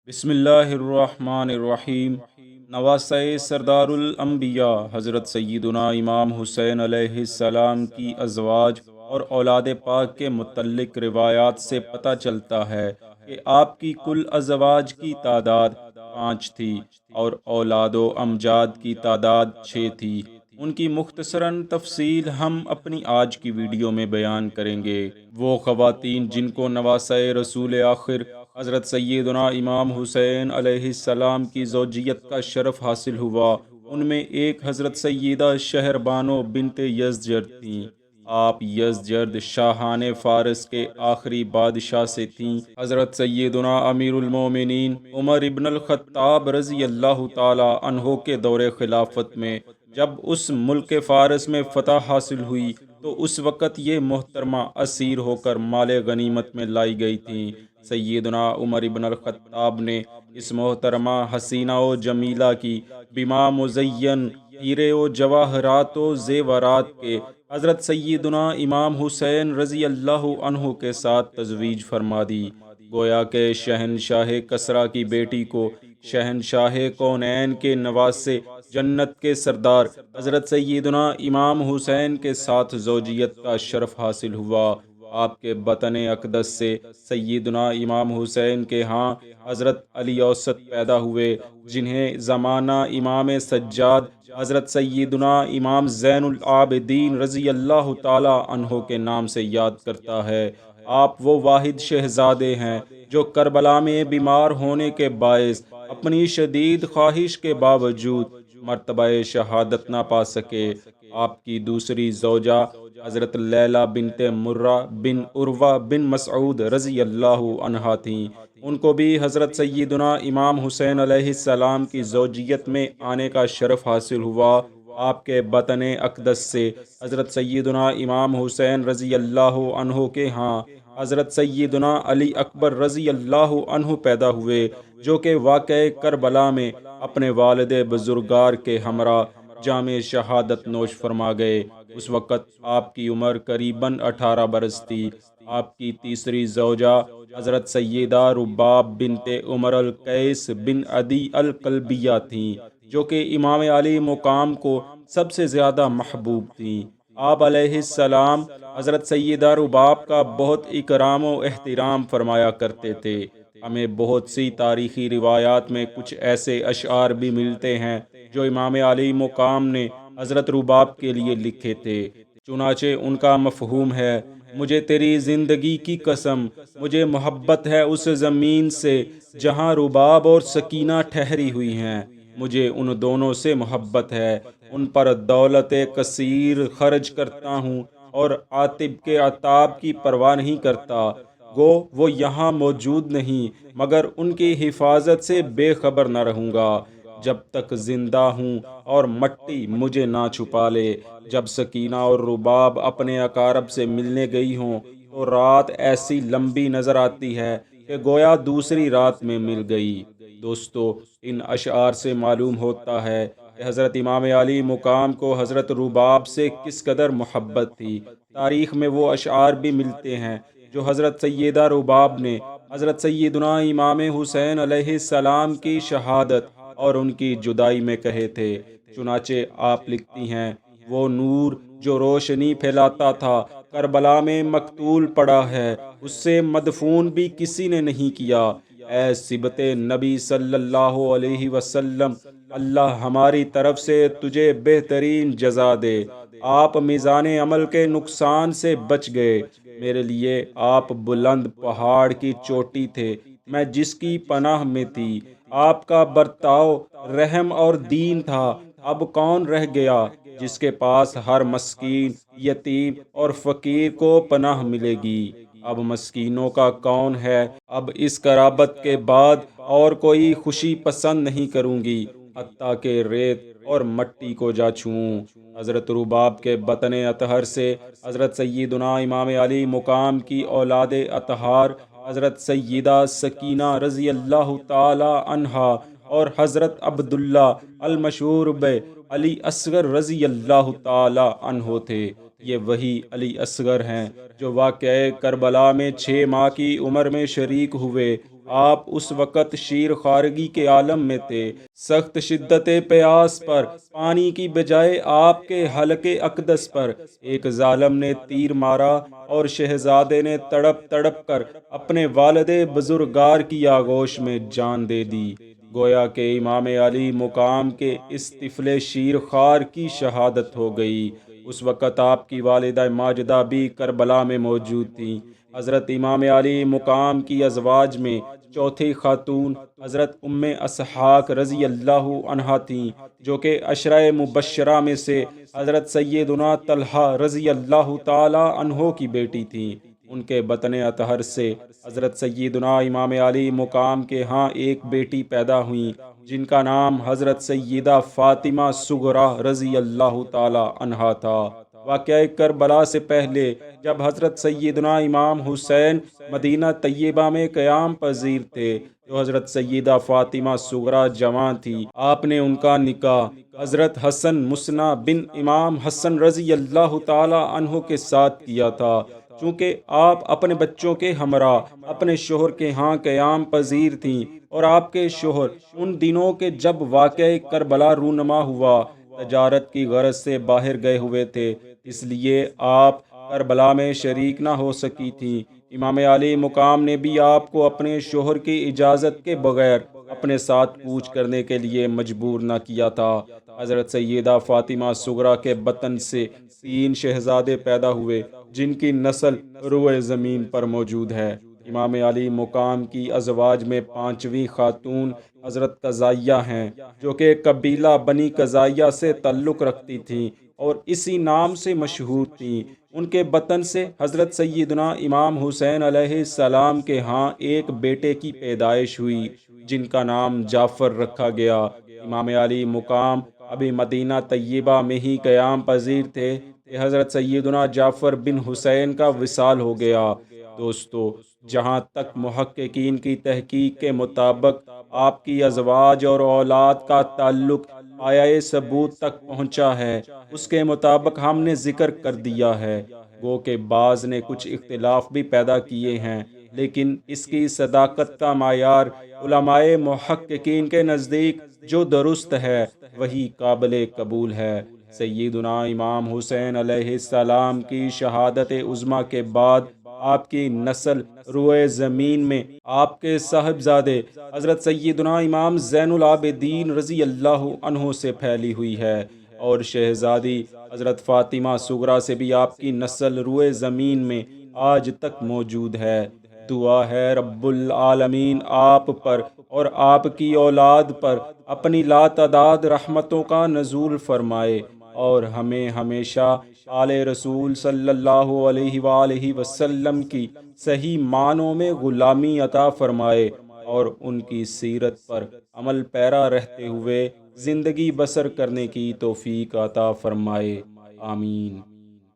بسم اللہ الرحمن الرحیم۔ نواسۂ سردار الانبیاء حضرت سیدنا امام حسین علیہ السلام کی ازواج اور اولاد پاک کے متعلق روایات سے پتہ چلتا ہے کہ آپ کی کل ازواج کی تعداد 5 تھی اور اولاد و امجاد کی تعداد 6 تھی۔ ان کی مختصراً تفصیل ہم اپنی آج کی ویڈیو میں بیان کریں گے۔ وہ خواتین جن کو نواسۂ رسول آخر حضرت سیدنا امام حسین علیہ السلام کی زوجیت کا شرف حاصل ہوا، ان میں ایک حضرت سیدہ شہربانو بنت یزدجرد تھیں۔ آپ یزدجرد شاہان فارس کے آخری بادشاہ سے تھیں۔ حضرت سیدنا امیر المومنین عمر ابن الخطاب رضی اللہ تعالی عنہ کے دور خلافت میں جب اس ملک فارس میں فتح حاصل ہوئی تو اس وقت یہ محترمہ اسیر ہو کر مال غنیمت میں لائی گئی تھیں۔ سیدنا عمر ابن الخطاب نے اس محترمہ حسینہ و جمیلہ کی بما مزین ہیرے و جواہرات و زیورات کے حضرت سیدنا امام حسین رضی اللہ عنہ کے ساتھ تزویج فرما دی۔ گویا کہ شہنشاہ کسریٰ کی بیٹی کو شہنشاہ کونین کے نواسے جنت کے سردار حضرت سیدنا امام حسین کے ساتھ زوجیت کا شرف حاصل ہوا۔ آپ کے بطن اقدس سے سیدنا امام حسین کے ہاں حضرت علی اوسط پیدا ہوئے، جنہیں زمانہ امام سجاد حضرت سیدنا امام زین العابدین رضی اللہ تعالی عنہ کے نام سے یاد کرتا ہے۔ آپ وہ واحد شہزادے ہیں جو کربلا میں بیمار ہونے کے باعث اپنی شدید خواہش کے باوجود مرتبہ شہادت نہ پا سکے۔ آپ کی دوسری زوجہ حضرت لیلہ بنت مرہ بن عروہ بن مسعود رضی اللہ عنہا تھیں۔ ان کو بھی حضرت سیدنا امام حسین علیہ السلام کی زوجیت میں آنے کا شرف حاصل ہوا۔ آپ کے بطن اقدس سے حضرت سیدنا امام حسین رضی اللہ عنہ کے ہاں حضرت سیدنا علی اکبر رضی اللہ عنہ پیدا ہوئے، جو کہ واقعہ کربلا میں اپنے والد بزرگار کے ہمراہ جام شہادت نوش فرما گئے۔ اس وقت آپ کی عمر قریباً 18 برس تھی۔ آپ کی تیسری زوجہ حضرت سیدہ رباب بنت عمر القیس بن عدی الکلبیہ تھیں، جو کہ امام علی مقام کو سب سے زیادہ محبوب تھیں۔ آپ علیہ السلام حضرت سیدہ رباب کا بہت اکرام و احترام فرمایا کرتے تھے۔ ہمیں بہت سی تاریخی روایات میں کچھ ایسے اشعار بھی ملتے ہیں جو امام علی مقام نے حضرت رباب کے لیے لکھے تھے۔ چنانچہ ان کا مفہوم ہے: مجھے تیری زندگی کی قسم، مجھے محبت ہے اس زمین سے جہاں رباب اور سکینہ ٹھہری ہوئی ہیں۔ مجھے ان دونوں سے محبت ہے، ان پر دولت کثیر خرچ کرتا ہوں اور عاتب کے عتاب کی پرواہ نہیں کرتا۔ گو وہ یہاں موجود نہیں، مگر ان کی حفاظت سے بے خبر نہ رہوں گا جب تک زندہ ہوں اور مٹی مجھے نہ چھپا لے۔ جب سکینہ اور رباب اپنے اقارب سے ملنے گئی ہوں تو رات ایسی لمبی نظر آتی ہے کہ گویا دوسری رات میں مل گئی۔ دوستو، ان اشعار سے معلوم ہوتا ہے کہ حضرت امام علی مقام کو حضرت رباب سے کس قدر محبت تھی۔ تاریخ میں وہ اشعار بھی ملتے ہیں جو حضرت سیدہ رباب نے حضرت سیدنا امام حسین علیہ السلام کی شہادت اور ان کی جدائی میں کہے تھے۔ چنانچہ آپ لکھتی ہیں: وہ نور جو روشنی پھیلاتا تھا کربلا میں مقتول پڑا ہے، اس سے مدفون بھی کسی نے نہیں کیا۔ اے صبت نبی صلی اللہ علیہ وسلم، اللہ ہماری طرف سے تجھے بہترین جزا دے۔ آپ میزان عمل کے نقصان سے بچ گئے۔ میرے لیے آپ بلند پہاڑ کی چوٹی تھے، میں جس کی پناہ میں تھی۔ آپ کا برتاؤ رحم اور دین تھا۔ اب کون رہ گیا جس کے پاس ہر مسکین، یتیم اور فقیر کو پناہ ملے گی؟ اب مسکینوں کا کون ہے؟ اب اس قرابت کے بعد اور کوئی خوشی پسند نہیں کروں گی، حتیٰ کہ ریت اور مٹی کو جا چھوؤں۔ حضرت رباب کے بطن اطہر سے حضرت سیدنا امام علی مقام کی اولاد اطہار حضرت سیدہ سکینہ رضی اللہ تعالی عنہا اور حضرت عبداللہ المشہور علی اصغر رضی اللہ تعالی عنہ تھے۔ یہ وہی علی اصغر ہیں جو واقعہ کربلا میں 6 ماہ کی عمر میں شریک ہوئے آپ اس وقت شیر خارگی کے عالم میں تھے۔ سخت شدت پیاس پر پانی کی بجائے آپ کے حلق اقدس پر ایک ظالم نے تیر مارا اور شہزادے نے تڑپ تڑپ کر اپنے والد بزرگار کی آغوش میں جان دے دی۔ گویا کہ امام علی مقام کے اس طفل شیر خوار کی شہادت ہو گئی۔ اس وقت آپ کی والدہ ماجدہ بھی کربلا میں موجود تھیں۔ حضرت امام علی مقام کی ازواج میں چوتھی خاتون حضرت ام اسحاق رضی اللہ عنہا تھیں، جو کہ عشرہ مبشرہ میں سے حضرت سیدنا طلحہ رضی اللہ تعالی عنہ کی بیٹی تھیں۔ ان کے بطن اطہر سے حضرت سیدنا امام علی مقام کے ہاں ایک بیٹی پیدا ہوئی، جن کا نام حضرت سیدہ فاطمہ صغریٰ رضی اللہ تعالی عنہا تھا۔ واقعہ کربلا سے پہلے جب حضرت سیدنا امام حسین مدینہ طیبہ میں قیام پذیر تھے تو حضرت سیدہ فاطمہ صغریٰ جواں تھی۔ آپ نے ان کا نکاح حضرت حسن مثنی بن امام حسن رضی اللہ تعالی عنہ کے ساتھ کیا تھا۔ چونکہ آپ اپنے بچوں کے ہمراہ اپنے شوہر کے ہاں قیام پذیر تھیں اور آپ کے شوہر ان دنوں کے جب واقعہ کربلا رونما ہوا تجارت کی غرض سے باہر گئے ہوئے تھے، اس لیے آپ کربلا میں شریک نہ ہو سکی تھیں۔ امام علی مقام نے بھی آپ کو اپنے شوہر کی اجازت کے بغیر اپنے ساتھ کوچ کرنے کے لیے مجبور نہ کیا تھا۔ حضرت سیدہ فاطمہ صغریٰ کے بطن سے 3 شہزادے پیدا ہوئے، جن کی نسل روئے زمین پر موجود ہے۔ امام علی مقام کی ازواج میں 5ویں خاتون حضرت قضائیہ ہیں، جو کہ قبیلہ بنی قضائیہ سے تعلق رکھتی تھیں اور اسی نام سے مشہور تھیں۔ ان کے بطن سے حضرت سیدنا امام حسین علیہ السلام کے ہاں ایک بیٹے کی پیدائش ہوئی، جن کا نام جعفر رکھا گیا۔ امام علی مقام ابھی مدینہ طیبہ میں ہی قیام پذیر تھے کہ حضرت سیدنا جعفر بن حسین کا وصال ہو گیا۔ دوستو، جہاں تک محققین کی تحقیق کے مطابق آپ کی ازواج اور اولاد کا تعلق آیا ثبوت تک پہنچا ہے، اس کے مطابق ہم نے ذکر کر دیا ہے۔ گو کہ بعض نے کچھ اختلاف بھی پیدا کیے ہیں، لیکن اس کی صداقت کا معیار علماء محققین کے نزدیک جو درست ہے وہی قابل قبول ہے۔ سیدنا امام حسین علیہ السلام کی شہادت عظمیٰ کے بعد آپ کی نسل روئے زمین میں آپ کے صاحبزادے حضرت سیدنا امام زین العابدین رضی اللہ عنہ سے پھیلی ہوئی ہے، اور شہزادی حضرت فاطمہ صغریٰ سے بھی آپ کی نسل روئے زمین میں آج تک موجود ہے۔ دعا ہے رب العالمین آپ پر اور آپ کی اولاد پر اپنی لاتعداد رحمتوں کا نزول فرمائے، اور ہمیں ہمیشہ آل رسول صلی اللہ علیہ وآلہ وسلم کی صحیح معنوں میں غلامی عطا فرمائے، اور ان کی سیرت پر عمل پیرا رہتے ہوئے زندگی بسر کرنے کی توفیق عطا فرمائے۔ آمین۔